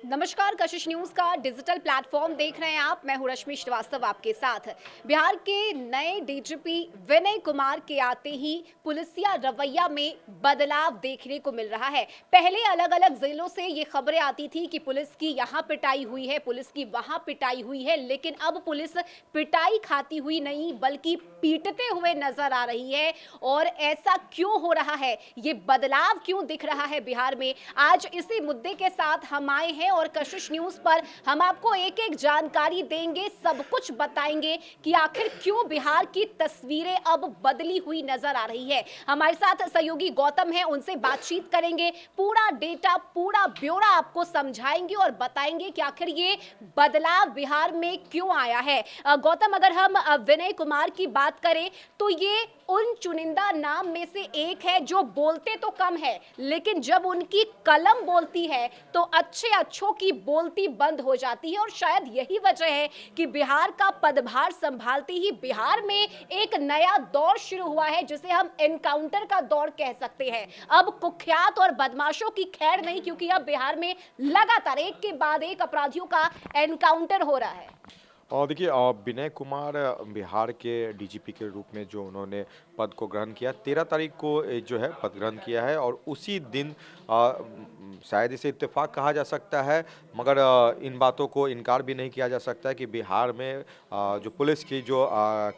नमस्कार, कशिश न्यूज का digital platform देख रहे हैं आप। मैं हूं रश्मि श्रीवास्तव आपके साथ। बिहार के नए डीजीपी विनय कुमार के आते ही पुलिसिया रवैया में बदलाव देखने को मिल रहा है। पहले अलग अलग जिलों से ये खबरें आती थी कि पुलिस की यहाँ पिटाई हुई है, पुलिस की वहां पिटाई हुई है, लेकिन अब पुलिस पिटाई खाती हुई नहीं बल्कि पीटते हुए नजर आ रही है। और ऐसा क्यों हो रहा है, ये बदलाव क्यों दिख रहा है बिहार में, आज इसी मुद्दे के साथ हम आए हैं और कशिश न्यूज पर हम आपको एक एक जानकारी देंगे, सब कुछ बताएंगे कि आखिर क्यों बिहार की तस्वीरें अब बदली हुई नजर आ रही है। हमारे साथ सहयोगी गौतम है, उनसे बातचीत करेंगे, पूरा डेटा पूरा ब्यौरा आपको समझाएंगे और बताएंगे कि आखिर ये बदलाव बिहार में क्यों आया है। गौतम, अगर हम विनय कुमार की बात करें तो ये उन चुनिंदा नाम में से एक है जो बोलते तो कम है, लेकिन जब उनकी कलम बोलती है तो अच्छे अच्छों की बोलती बंद हो जाती है। और शायद यही वजह है कि बिहार का पदभार संभालते ही बिहार में एक नया दौर शुरू हुआ है, जिसे हम एनकाउंटर का दौर कह सकते हैं। अब कुख्यात और बदमाशों की खैर नहीं, क्योंकि अब बिहार में लगातार एक के बाद एक अपराधियों का एनकाउंटर हो रहा है। और देखिए विनय कुमार बिहार के डीजीपी के रूप में जो उन्होंने पद को ग्रहण किया 13 तारीख को जो है पद ग्रहण किया है और उसी दिन शायद इसे इत्तेफाक कहा जा सकता है, मगर इन बातों को इनकार भी नहीं किया जा सकता है कि बिहार में जो पुलिस की जो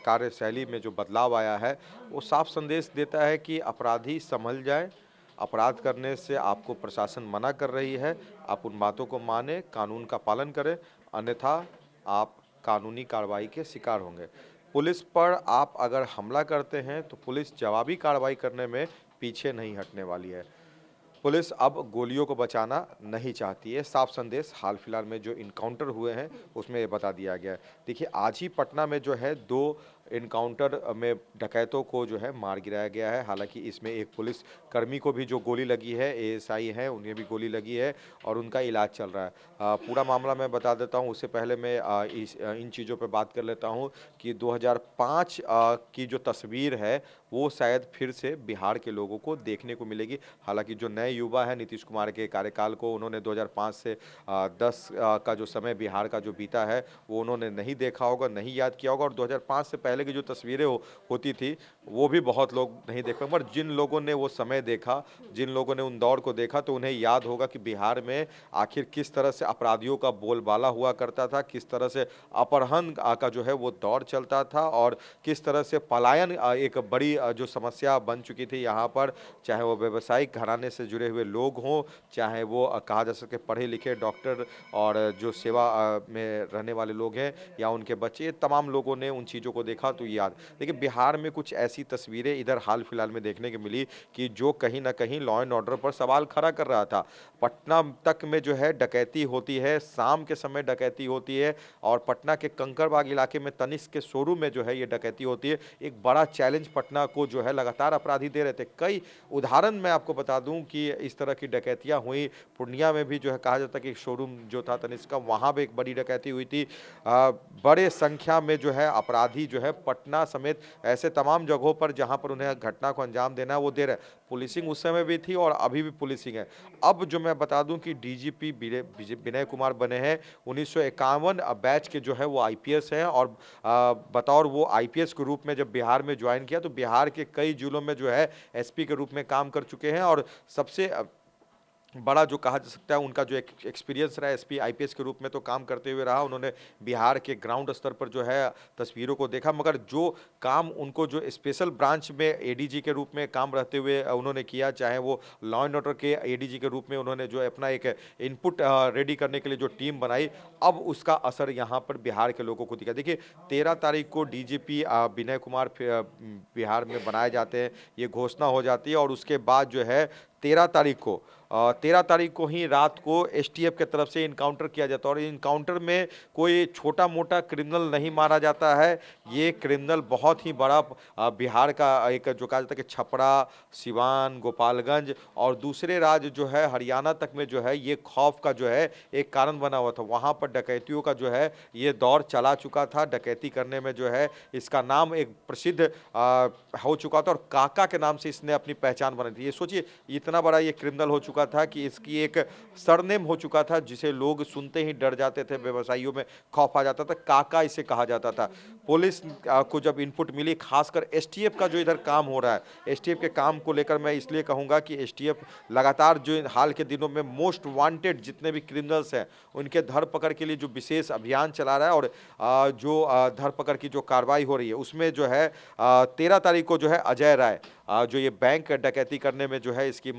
कार्यशैली में जो बदलाव आया है वो साफ संदेश देता है कि अपराधी संभल जाए। अपराध करने से आपको प्रशासन मना कर रही है, आप उन बातों को माने, कानून का पालन करें, अन्यथा आप कानूनी कार्रवाई के शिकार होंगे। पुलिस पर आप अगर हमला करते हैं तो पुलिस जवाबी कार्रवाई करने में पीछे नहीं हटने वाली है। पुलिस अब गोलियों को बचाना नहीं चाहती है। साफ संदेश हाल फिलहाल में जो इनकाउंटर हुए हैं उसमें ये बता दिया गया है। देखिए आज ही पटना में जो है 2 इनकाउंटर में डकैतों को जो है मार गिराया गया है। हालांकि इसमें एक पुलिस कर्मी को भी जो गोली लगी है, एएसआई हैं, उन्हें भी गोली लगी है और उनका इलाज चल रहा है। पूरा मामला मैं बता देता हूँ, उससे पहले मैं इन चीज़ों पर बात कर लेता हूँ कि 2005 की जो तस्वीर है वो शायद फिर से बिहार के लोगों को देखने को मिलेगी। हालांकि जो नए युवा है नीतीश कुमार के कार्यकाल को उन्होंने 2005 से 10 का जो समय बिहार का जो बीता है वो उन्होंने नहीं देखा होगा, नहीं याद किया होगा। और 2005 से पहले की जो तस्वीरें होती थी वो भी बहुत लोग नहीं देख पाए, पर जिन लोगों ने वो समय देखा, जिन लोगों ने उन दौर को देखा, तो उन्हें याद होगा कि बिहार में आखिर किस तरह से अपराधियों का बोलबाला हुआ करता था, किस तरह से अपहरण का जो है वो दौर चलता था और किस तरह से पलायन एक बड़ी जो समस्या बन चुकी थी यहाँ पर, चाहे वो व्यवसायिक घराने से जुड़े हुए लोग हों, चाहे वो कहा जा सके पढ़े लिखे डॉक्टर और जो सेवा में रहने वाले लोग हैं या उनके बच्चे, ये तमाम लोगों ने उन चीज़ों को देखा। तो याद देखिए बिहार में कुछ ऐसी तस्वीरें इधर हाल फिलहाल में देखने को मिली कि जो कहीं ना कहीं लॉ एंड ऑर्डर पर सवाल खड़ा कर रहा था। पटना तक में जो है डकैती होती है, शाम के समय डकैती होती है और पटना के कंकड़बाग इलाके में तनिष्क के शोरूम में जो है ये डकैती होती है। एक बड़ा चैलेंज पटना को जो है लगातार अपराधी दे रहे थे। कई उदाहरण मैं आपको बता दूं कि इस तरह की डकैतियां हुई। पूर्णिया में भी जो है कहा जाता है कि शोरूम जो था तनिष्क का, वहां भी एक बड़ी डकैती हुई थी। बड़े संख्या में जो है अपराधी जो है पटना समेत ऐसे तमाम जगहों पर जहां पर उन्हें घटना को अंजाम देना है वो दे रहे। पुलिसिंग उस समय भी थी और अभी भी पुलिसिंग है। अब जो मैं बता दूं कि डीजीपी विनय कुमार बने हैं 1951 बैच के जो है वो आईपीएस हैं और बतौर वो आईपीएस के रूप में जब बिहार में ज्वाइन किया तो बिहार के कई जिलों में जो है एसपी के रूप में काम कर चुके हैं और सबसे बड़ा जो कहा जा सकता है उनका जो एक्सपीरियंस रहा एसपी आईपीएस के रूप में तो काम करते हुए रहा। उन्होंने बिहार के ग्राउंड स्तर पर जो है तस्वीरों को देखा, मगर जो काम उनको जो स्पेशल ब्रांच में एडीजी के रूप में काम रहते हुए उन्होंने किया, चाहे वो लॉ एंड ऑर्डर के एडीजी के रूप में उन्होंने जो अपना एक इनपुट रेडी करने के लिए जो टीम बनाई, अब उसका असर यहाँ पर बिहार के लोगों को दिखा। देखिए 13 तारीख को डीजीपी विनय कुमार बिहार में बनाए जाते हैं, ये घोषणा हो जाती है और उसके बाद जो है 13 तारीख को ही रात को एसटीएफ के तरफ से इनकाउंटर किया जाता है और इनकाउंटर में कोई छोटा मोटा क्रिमिनल नहीं मारा जाता है। ये क्रिमिनल बहुत ही बड़ा बिहार का एक जो कहा जाता है कि छपरा, सिवान, गोपालगंज और दूसरे राज्य जो है हरियाणा तक में जो है ये खौफ का जो है एक कारण बना हुआ था। वहाँ पर डकैतियों का जो है ये दौर चला चुका था। डकैती करने में जो है इसका नाम एक प्रसिद्ध हो चुका था और काका के नाम से इसने अपनी पहचान बनाई थी। ये सोचिए इतना इतना बड़ा ये क्रिमिनल हो चुका था कि इसकी एक सरनेम हो चुका था, जिसे लोग सुनते ही डर जाते थे, व्यवसायियों में खौफ आ जाता था, काका इसे कहा जाता था। पुलिस को जब इनपुट मिली, खासकर एसटीएफ का जो इधर काम हो रहा है, एसटीएफ के काम को लेकर मैं इसलिए कहूँगा कि एसटीएफ लगातार जो इन हाल के दिनों में मोस्ट वांटेड जितने भी क्रिमिनल्स हैं, उनके धरपकड़ के लिए जो विशेष अभियान चला रहा है, और जो धरपकड़ की जो कार्रवाई हो रही है, उसमें जो है 13 तारीख को जो है अजय राय, जो ये बैंक डकैती करने में जो है इसकी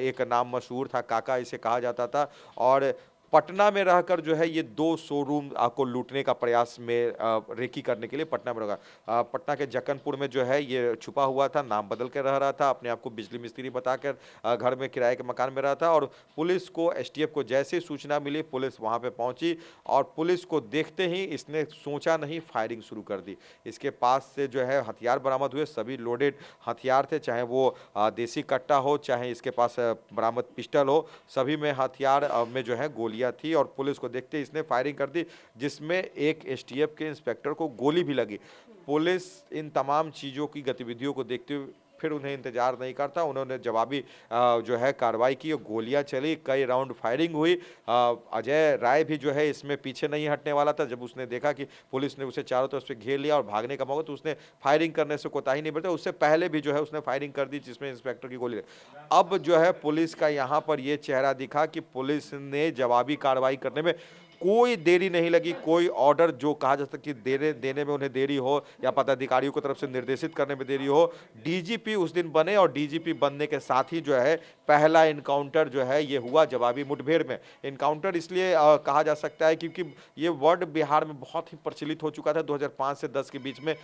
एक नाम मशहूर था, काका इसे कहा जाता था, और पटना में रहकर जो है ये 2 शोरूम को लूटने का प्रयास में रेकी करने के लिए पटना में रहा। पटना के जक्कनपुर में जो है ये छुपा हुआ था, नाम बदल के रह रहा था, अपने आप को बिजली मिस्त्री बताकर घर में किराए के मकान में रहा था, और पुलिस को, एसटीएफ को जैसे सूचना मिली, पुलिस वहां पे पहुंची, और पुलिस को देखते ही इसने सोचा नहीं, फायरिंग शुरू कर दी। इसके पास से जो है हथियार बरामद हुए, सभी लोडेड हथियार थे, चाहे वो देसी कट्टा हो, चाहे इसके पास बरामद पिस्टल हो, सभी में हथियार में जो है गोलियां थी, और पुलिस को देखते ही इसने फायरिंग कर दी, जिसमें एक एसटीएफ के इंस्पेक्टर को गोली भी लगी। पुलिस इन तमाम चीज़ों की गतिविधियों को देखते हुए फिर उन्हें इंतजार नहीं करता, उन्होंने जवाबी जो है कार्रवाई की, गोलियां चली, कई राउंड फायरिंग हुई। अजय राय भी जो है इसमें पीछे नहीं हटने वाला था। जब उसने देखा कि पुलिस ने उसे चारों तरफ से घेर लिया और भागने का मौका, तो उसने फायरिंग करने से कोताही नहीं बरती। उससे पहले भी जो है उसने फायरिंग कर दी, जिसमें इंस्पेक्टर की गोली लगी। अब जो है पुलिस का यहाँ पर ये चेहरा दिखा कि पुलिस ने जवाबी कार्रवाई करने में कोई देरी नहीं लगी, कोई ऑर्डर जो कहा जा सकता कि देने में उन्हें देरी हो, या पदाधिकारियों की तरफ से निर्देशित करने में देरी हो, डीजीपी उस दिन बने, और डीजीपी बनने के साथ ही जो है पहला इनकाउंटर जो है ये हुआ जवाबी मुठभेड़ में। इनकाउंटर इसलिए कहा जा सकता है क्योंकि ये वर्ड बिहार में बहुत ही प्रचलित हो चुका था। 2005 से 10 के बीच में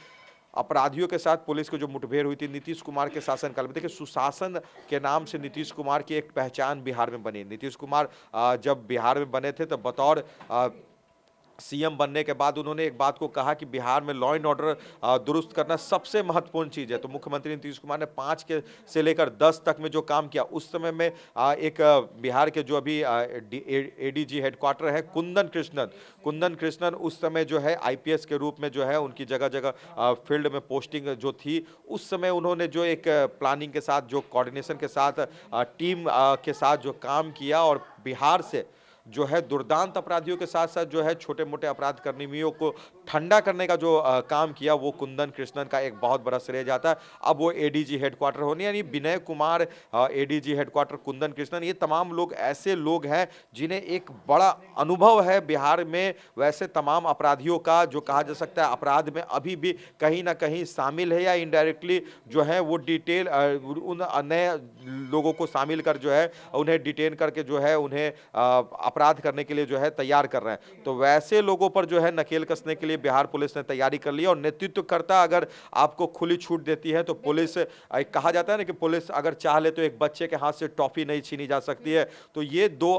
अपराधियों के साथ पुलिस की जो मुठभेड़ हुई थी नीतीश कुमार के शासनकाल में। देखिए, सुशासन के नाम से नीतीश कुमार की एक पहचान बिहार में बनी। नीतीश कुमार जब बिहार में बने थे, तब बतौर सीएम बनने के बाद उन्होंने एक बात को कहा कि बिहार में लॉ एंड ऑर्डर दुरुस्त करना सबसे महत्वपूर्ण चीज़ है। तो मुख्यमंत्री नीतीश कुमार ने 5 के से लेकर 10 तक में जो काम किया, उस समय में एक बिहार के जो अभी एडीजी हेडक्वार्टर है कुंदन कृष्णन उस समय जो है आईपीएस के रूप में जो है उनकी जगह जगह फील्ड में पोस्टिंग जो थी, उस समय उन्होंने जो एक प्लानिंग के साथ, जो कोऑर्डिनेशन के साथ, टीम के साथ जो काम किया, और बिहार से जो है दुर्दांत अपराधियों के साथ साथ जो है छोटे मोटे अपराध कर्मियों को ठंडा करने का जो काम किया, वो कुंदन कृष्णन का एक बहुत बड़ा श्रेय जाता है। अब वो एडीजी हेडक्वार्टर होने, यानी विनय कुमार एडीजी हेडक्वार्टर, कुंदन कृष्णन, ये तमाम लोग ऐसे लोग हैं जिन्हें एक बड़ा अनुभव है बिहार में वैसे तमाम अपराधियों का, जो कहा जा सकता है अपराध में अभी भी कहीं ना कहीं शामिल है, या इनडायरेक्टली जो है वो डिटेल उन नए लोगों को शामिल कर जो है उन्हें डिटेन करके जो है उन्हें अपराध करने के लिए जो है तैयार कर रहे हैं। तो वैसे लोगों पर जो है नकेल कसने के लिए बिहार पुलिस ने तैयारी कर ली, और नेतृत्वकर्ता अगर आपको खुली छूट देती है तो पुलिस, कहा जाता है ना कि पुलिस अगर चाह ले तो एक बच्चे के हाथ से टॉफी नहीं छीनी जा सकती है। तो ये 2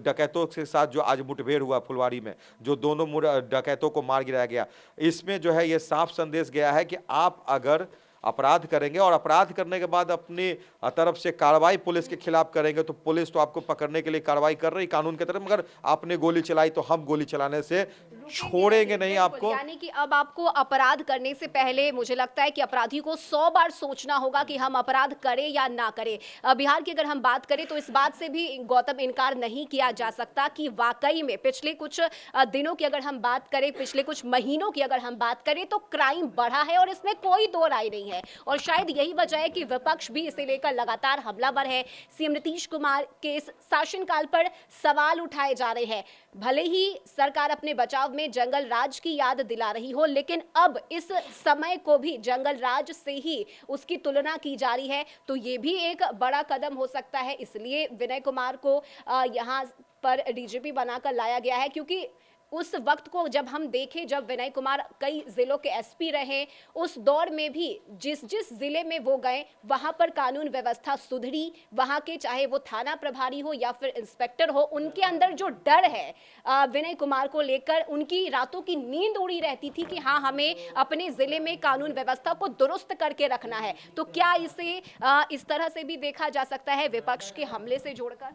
डकैतों के साथ जो आज मुठभेड़ हुआ फुलवारी में, जो दोनों डकैतों को मार गिराया गया, इसमें जो है ये साफ संदेश गया है कि आप अगर अपराध करेंगे और अपराध करने के बाद अपनी तरफ से कार्रवाई पुलिस के खिलाफ करेंगे, तो पुलिस तो आपको पकड़ने के लिए कार्रवाई कर रही कानून की तरफ, मगर आपने गोली चलाई तो हम गोली चलाने से छोड़ेंगे नहीं आपको। यानी कि अब आपको अपराध करने से पहले मुझे लगता है कि अपराधी को 100 बार सोचना होगा कि हम अपराध करें या ना करें। बिहार की अगर हम बात करें तो इस बात से भी गौतम इनकार नहीं किया जा सकता कि वाकई में पिछले कुछ दिनों की अगर हम बात करें, पिछले कुछ महीनों की अगर हम बात करें, तो क्राइम बढ़ा है, और इसमें कोई दो राय नहीं है। और शायद यही वजह है कि विपक्ष भी इसे लेकर लगातार हमलावर है। सीएम नीतीश कुमार के इस शासनकाल पर सवाल उठाए जा रहे हैं। भले ही सरकार अपने बचाव में जंगल राज की याद दिला रही हो, लेकिन अब इस समय को भी जंगल राज से ही उसकी तुलना की जा रही है, तो ये भी एक बड़ा कदम हो सकता है। इसलिए विनय कुमार को यहाँ पर डीजीपी बनाकर लाया गया है, क्योंकि उस वक्त को जब हम देखें, जब विनय कुमार कई जिलों के एसपी रहे, उस दौर में भी जिस जिस जिले में वो गए, वहां पर कानून व्यवस्था सुधरी। वहां के चाहे वो थाना प्रभारी हो या फिर इंस्पेक्टर हो, उनके अंदर जो डर है विनय कुमार को लेकर, उनकी रातों की नींद उड़ी रहती थी कि हाँ, हमें अपने जिले में कानून व्यवस्था को दुरुस्त करके रखना है। तो क्या इसे इस तरह से भी देखा जा सकता है विपक्ष के हमले से जोड़कर?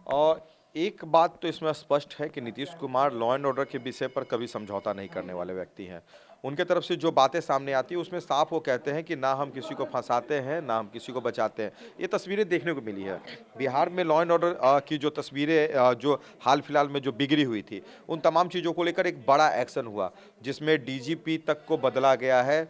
और एक बात तो इसमें स्पष्ट है कि Nitish Kumar law and order के विषय पर कभी समझौता नहीं करने वाले व्यक्ति हैं। उनके तरफ से जो बातें सामने आती है उसमें साफ वो कहते हैं कि ना हम किसी को फंसाते हैं, ना हम किसी को बचाते हैं। ये तस्वीरें देखने को मिली है। बिहार में लॉ एंड ऑर्डर की जो तस्वीरें जो हाल फिलहाल में जो बिगड़ी हुई थी, उन तमाम चीज़ों को लेकर एक बड़ा एक्शन हुआ, जिसमें डीजीपी तक को बदला गया है।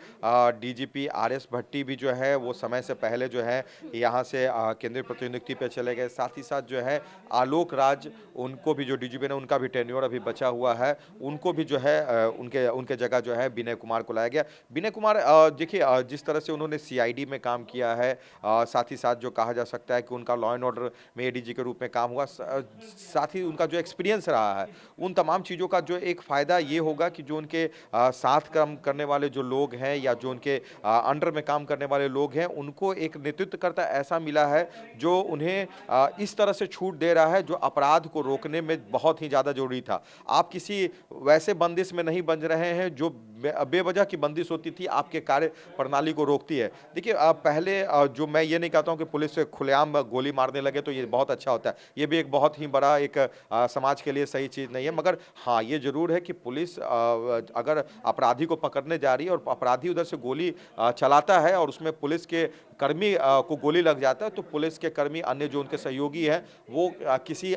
डीजीपी आरएस भट्टी भी जो है वो समय से पहले जो है यहाँ से केंद्रीय प्रतिनियुक्ति पे चले गए। साथ ही साथ जो है आलोक राज, उनको भी जो डीजीपी ने उनका भी टेन्योर अभी बचा हुआ है, उनको भी जो है उनके उनके जगह जो है विनय कुमार को लाया गया। विनय कुमार देखिए जिस तरह से उन्होंने सीआईडी में काम किया है, साथ ही साथ जो कहा जा सकता है कि उनका लॉ एंड ऑर्डर में एडीजी के रूप में काम हुआ, साथ ही उनका जो एक्सपीरियंस रहा है, उन तमाम चीज़ों का जो एक फ़ायदा ये होगा कि जो उनके साथ काम करने वाले जो लोग हैं या जो उनके अंडर में काम करने वाले लोग हैं, उनको एक नेतृत्वकर्ता ऐसा मिला है जो उन्हें इस तरह से छूट दे रहा है जो अपराध को रोकने में बहुत ही ज़्यादा ज़रूरी था। आप किसी वैसे बंदिश में नहीं बंध रहे हैं जो बेवजह की बंदिश होती थी, आपके कार्य प्रणाली को रोकती है। देखिए पहले जो मैं ये नहीं कहता हूँ कि पुलिस से खुलेआम गोली मारने लगे तो ये बहुत अच्छा होता है। ये भी एक बहुत ही बड़ा एक समाज के लिए सही चीज़ नहीं है। मगर हाँ, ये ज़रूर है कि पुलिस अगर अपराधी को पकड़ने जा रही है और अपराधी उधर से गोली चलाता है और उसमें पुलिस के कर्मी को गोली लग जाता है, तो पुलिस के कर्मी अन्य जो उनके सहयोगी हैं वो किसी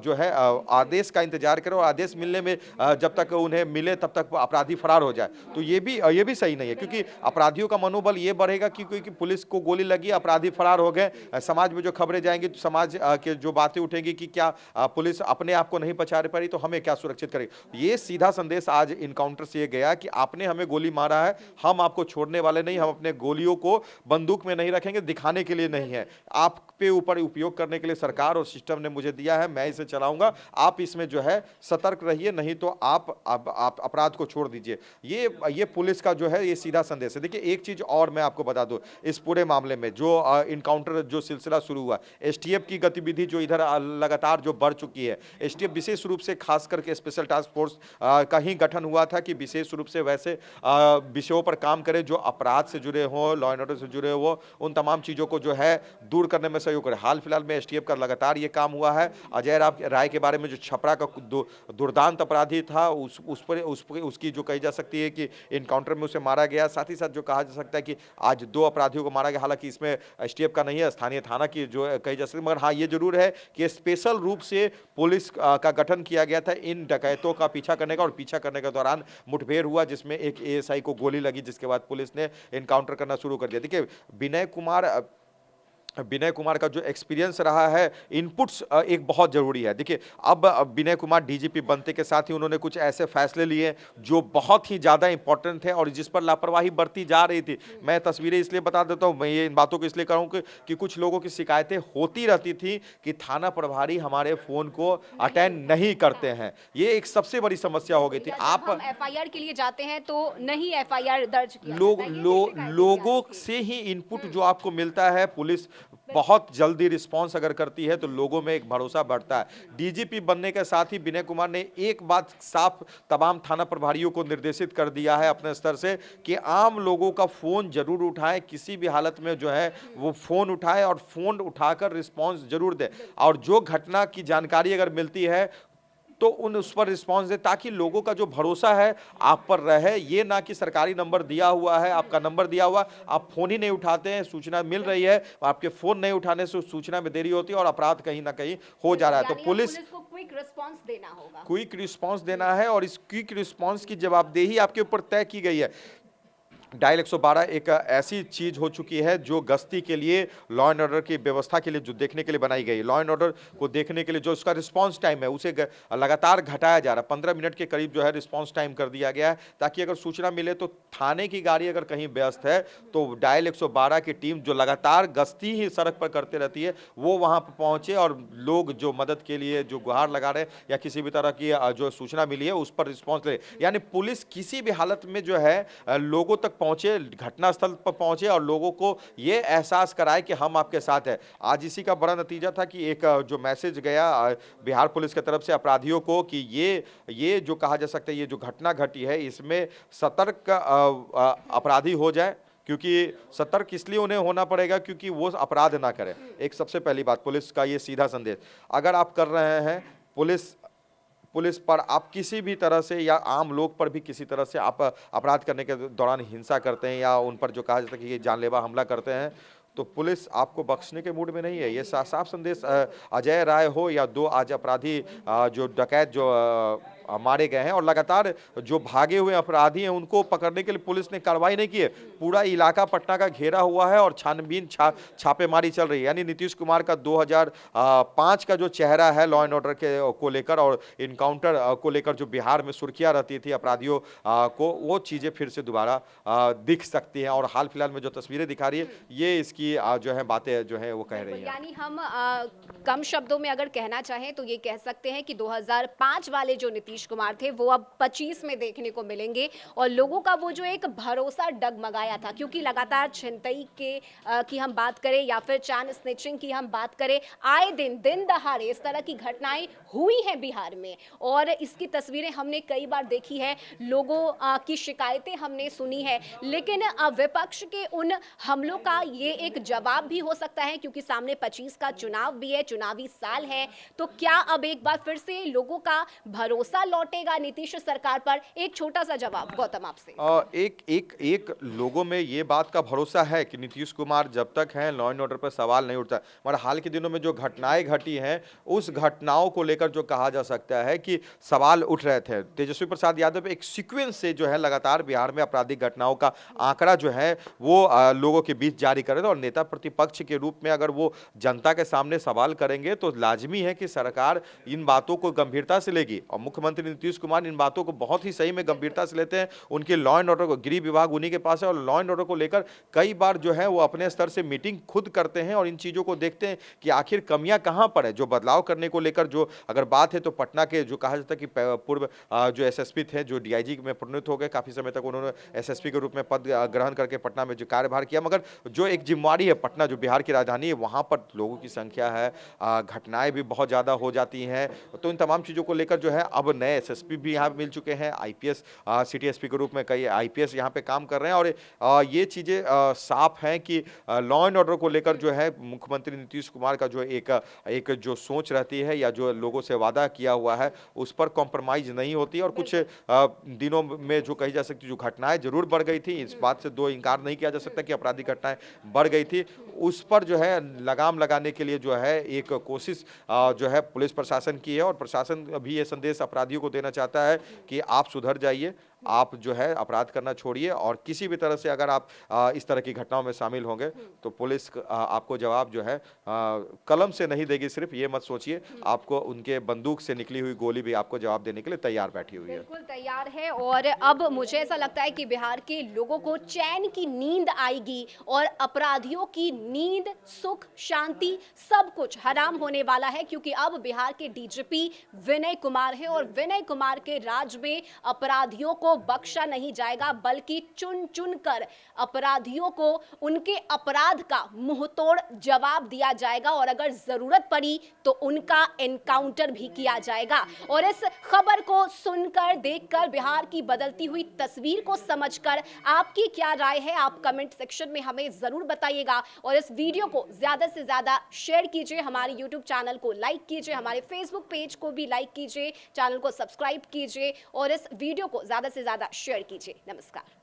जो है आदेश का इंतजार करें और आदेश मिलने में जब तक उन्हें मिले तब तक अपराधी फरार हो जाए, तो ये भी सही नहीं है। क्योंकि अपराधियों का मनोबल ये बढ़ेगा कि क्योंकि पुलिस को गोली लगी, अपराधी फरार हो गए, समाज में जो खबरें जाएंगी तो समाज के जो बातें उठेंगी कि क्या पुलिस अपने आप को नहीं बचा पा रही तो हमें क्या सुरक्षित करेगी। ये सीधा संदेश आज इनकाउंटर से ये गया कि आपने हमें गोली मारा है, हम आपको छोड़ने वाले नहीं, हम अपने गोलियों को बंदूक में नहीं रखेंगे, दिखाने के लिए नहीं है, आप पे ऊपर उपयोग करने के लिए सरकार और सिस्टम ने मुझे दिया है, मैं इसे चलाऊंगा, आप इसमें जो है सतर्क रहिए, नहीं तो आप अपराध को छोड़ दीजिए। ये पुलिस का जो है ये सीधा संदेश है। देखिए एक चीज और मैं आपको बता दूं, इस पूरे मामले में जो इनकाउंटर जो सिलसिला शुरू हुआ, एसटीएफ की गतिविधि जो इधर लगातार जो बढ़ चुकी है, एसटीएफ विशेष रूप से खास करके स्पेशल टास्क फोर्स का ही गठन हुआ था कि विशेष रूप से वैसे विषयों पर काम करे जो अपराध से जुड़े हो, लॉ एंड ऑर्डर से जुड़े हो, उन तमाम चीजों को जो है दूर करने में सहयोग करे। हाल फिलहाल में एसटीएफ का लगातार ये काम हुआ है। अजय राय के बारे में जो छपरा का दुर्दांत अपराधी था उस पर उसकी जो कही जा सकती है कि इनकाउंटर में उसे मारा गया। साथ ही साथ जो कहा जा सकता है कि आज 2 अपराधियों को मारा गया, हालांकि इसमें एसटीएफ का नहीं है, स्थानीय थाना की जो कही जा सकती है। मगर हाँ, ये जरूर है कि स्पेशल रूप से पुलिस का गठन किया गया था इन डकैतों का पीछा करने का, और पीछा करने के दौरान मुठभेड़ हुआ जिसमें एक एएसआई को गोली लगी, जिसके बाद पुलिस ने इनकाउंटर करना शुरू कर दिया। देखिए विनय कुमार का जो एक्सपीरियंस रहा है, इनपुट्स एक बहुत ज़रूरी है। देखिए अब विनय कुमार डीजीपी बनते के साथ ही उन्होंने कुछ ऐसे फैसले लिए जो बहुत ही ज़्यादा इंपॉर्टेंट थे और जिस पर लापरवाही बढ़ती जा रही थी। मैं तस्वीरें इसलिए बता देता हूँ, मैं ये इन बातों को इसलिए कहूँ कि कुछ लोगों की शिकायतें होती रहती थी कि थाना प्रभारी हमारे फ़ोन को अटेंड नहीं करते हैं। ये एक सबसे बड़ी समस्या हो गई थी। आप हम एफआईआर के लिए जाते हैं तो नहीं एफआईआर दर्ज किया जाता है, ये लोगों शिकायतें लोगों भी आती से ही इनपुट जो आपको मिलता है, पुलिस बहुत जल्दी रिस्पांस अगर करती है तो लोगों में एक भरोसा बढ़ता है। डीजीपी बनने के साथ ही विनय कुमार ने एक बात साफ तमाम थाना प्रभारियों को निर्देशित कर दिया है अपने स्तर से कि आम लोगों का फोन जरूर उठाएं, किसी भी हालत में जो है वो फोन उठाएं और फोन उठाकर रिस्पांस जरूर दें, और जो घटना की जानकारी अगर मिलती है तो उस पर रिस्पांस दे, ताकि लोगों का जो भरोसा है आप पर रहे। ये ना कि सरकारी नंबर दिया हुआ है, आपका नंबर दिया हुआ, आप फोन ही नहीं उठाते हैं, सूचना मिल रही है, आपके फोन नहीं उठाने से सूचना में देरी होती है और अपराध कहीं ना कहीं हो जा रहा है। तो यानी पुलिस को क्विक रिस्पांस देना होगा। क्विक रिस्पांस देना है और इस क्विक रिस्पांस की जवाबदेही आपके ऊपर तय की गई है। डायल 112 एक ऐसी चीज हो चुकी है जो गश्ती के लिए, लॉ एंड ऑर्डर की व्यवस्था के लिए जो देखने के लिए बनाई गई है, लॉ एंड ऑर्डर को देखने के लिए जो उसका रिस्पांस टाइम है उसे लगातार घटाया जा रहा है। 15 मिनट के करीब जो है रिस्पांस टाइम कर दिया गया है, ताकि अगर सूचना मिले तो थाने की गाड़ी अगर कहीं व्यस्त है तो डायल 112 की टीम जो लगातार गश्ती ही सड़क पर करते रहती है वो वहां पर पहुंचे और लोग जो मदद के लिए जो गुहार लगा रहे हैं या किसी भी तरह की जो सूचना मिली है उस पर रिस्पॉन्स ले। यानी पुलिस किसी भी हालत में जो है लोगों तक पहुंचे, घटनास्थल पर पहुंचे और लोगों को ये एहसास कराए कि हम आपके साथ हैं। आज इसी का बड़ा नतीजा था कि एक जो मैसेज गया बिहार पुलिस की तरफ से अपराधियों को कि ये जो कहा जा सकता है, ये जो घटना घटी है इसमें सतर्क अपराधी हो जाए, क्योंकि सतर्क इसलिए उन्हें होना पड़ेगा क्योंकि वो अपराध ना करें। एक सबसे पहली बात पुलिस का ये सीधा संदेश, अगर आप कर रहे हैं, पुलिस पुलिस पर आप किसी भी तरह से या आम लोग पर भी किसी तरह से आप अपराध करने के दौरान हिंसा करते हैं या उन पर जो कहा जाता है कि ये जानलेवा हमला करते हैं, तो पुलिस आपको बख्शने के मूड में नहीं है। ये साफ संदेश अजय राय हो या 2 आज अपराधी जो डकैत जो मारे गए हैं और लगातार जो भागे हुए अपराधी हैं उनको पकड़ने के लिए पुलिस ने कार्रवाई नहीं की है। पूरा इलाका पटना का घेरा हुआ है और छानबीन छापेमारी चल रही है। यानी नीतीश कुमार का 2005 का जो चेहरा है लॉ एंड ऑर्डर के को लेकर और इनकाउंटर को लेकर जो बिहार में सुर्खियां रहती थी अपराधियों को, वो चीज़ें फिर से दोबारा दिख सकती हैं और हाल फिलहाल में जो तस्वीरें दिखा रही है ये इसकी जो है बातें जो है वो कह रही हैं। यानी हम कम शब्दों में अगर कहना चाहें तो ये कह सकते हैं कि 2005 वाले जो नीतीश कुमार थे वो अब 25 में देखने को मिलेंगे और लोगों का वो जो एक भरोसा डगमगाया था, क्योंकि लगातार छिनतई के की हम बात करें या फिर चैन स्निचिंग की हम बात करें, आए दिन दहाड़े इस तरह की घटनाएं हुई हैं बिहार में और इसकी तस्वीरें हमने कई बार देखी है, लोगों की शिकायतें हमने सुनी है। लेकिन विपक्ष के उन हमलों का ये एक जवाब भी हो सकता है, क्योंकि सामने 25 का चुनाव भी है, चुनावी साल है, तो क्या अब एक बार फिर से लोगों का भरोसा लौटेगा नीतीश सरकार पर? एक छोटा सा जवाब गौतम आपसे। एक लोगों में ये बात का भरोसा है कि नीतीश कुमार जब तक हैं लॉ एंड ऑर्डर पर सवाल नहीं उठता। मगर हाल के दिनों में जो घटनाएं घटी हैं उस घटनाओं को लेकर जो कहा जा सकता है कि सवाल उठ रहे थे। तेजस्वी प्रसाद यादव एक सीक्वेंस से जो है लगातार बिहार में आपराधिक घटनाओं का आंकड़ा जो है वो लोगों के बीच जारी कर रहे थे और नेता प्रतिपक्ष के रूप में अगर वो जनता के सामने सवाल करेंगे तो लाजमी है कि सरकार इन बातों को गंभीरता से लेगी और मुख्यमंत्री नीतीश कुमार इन बातों को बहुत ही सही में गंभीरता से लेते हैं। उनके लॉ एंड ऑर्डर को, गृह विभाग उन्हीं के पास है और लॉ एंड ऑर्डर को लेकर कई बार जो है वो अपने स्तर से मीटिंग खुद करते हैं और इन चीज़ों को देखते हैं कि आखिर कमियां कहां पर है। जो बदलाव करने को लेकर जो अगर बात है तो पटना के जो कहा जाता है कि पूर्व जो एसएसपी थे जो डीआईजी में प्रोन्नत हो गए, काफी समय तक उन्होंने एसएसपी के रूप में पद ग्रहण करके पटना में जो कार्यभार किया, मगर जो एक जिम्मेवारी है पटना जो बिहार की राजधानी है वहां पर लोगों की संख्या है, घटनाएं भी बहुत ज़्यादा हो जाती हैं। तो इन तमाम चीज़ों को लेकर जो है अब नए एसएसपी भी यहाँ मिल चुके हैं, आईपीएस सिटी एसपी के रूप में कई आईपीएस यहाँ पे काम कर रहे हैं और ये चीज़ें साफ हैं कि लॉ एंड ऑर्डर को लेकर जो है मुख्यमंत्री नीतीश कुमार का जो एक जो सोच रहती है या जो लोगों से वादा किया हुआ है उस पर कॉम्प्रोमाइज़ नहीं होती। और कुछ दिनों में जो कही जा सकती जो घटनाएं जरूर बढ़ गई थी, इस बात से दो इनकार नहीं किया जा सकता कि आपराधिक घटनाएं बढ़ गई थी, उस पर जो है लगाम लगाने के लिए जो है एक कोशिश जो है पुलिस प्रशासन की है और प्रशासन भी ये संदेश अपराधियों को देना चाहता है कि आप सुधर जाइए, आप जो है अपराध करना छोड़िए और किसी भी तरह से अगर आप इस तरह की घटनाओं में शामिल होंगे तो पुलिस आपको जवाब जो है कलम से नहीं देगी। सिर्फ ये मत सोचिए आपको उनके बंदूक से निकली हुई गोली भी आपको जवाब देने के लिए तैयार बैठी हुई है। बिल्कुल तैयार है और अब मुझे ऐसा लगता है कि बिहार के लोगों को चैन की नींद आएगी और अपराधियों की नींद, सुख, शांति सब कुछ हराम होने वाला है, क्योंकि अब बिहार के डीजीपी विनय कुमार है और विनय कुमार के राज में अपराधियों को बख्शा नहीं जाएगा, बल्कि चुन चुन कर अपराधियों को उनके अपराध का मुंहतोड़ जवाब दिया जाएगा और अगर जरूरत पड़ी तो उनका एनकाउंटर भी किया जाएगा। और इस खबर को सुनकर, देखकर, बिहार की बदलती हुई तस्वीर को समझकर आपकी क्या राय है, आप कमेंट सेक्शन में हमें जरूर बताइएगा और इस वीडियो को ज्यादा से ज्यादा शेयर कीजिए, हमारे यूट्यूब चैनल को लाइक कीजिए, हमारे फेसबुक पेज को भी लाइक कीजिए, चैनल को सब्सक्राइब कीजिए और इस वीडियो को ज्यादा से ज्यादा शेयर कीजिए। नमस्कार।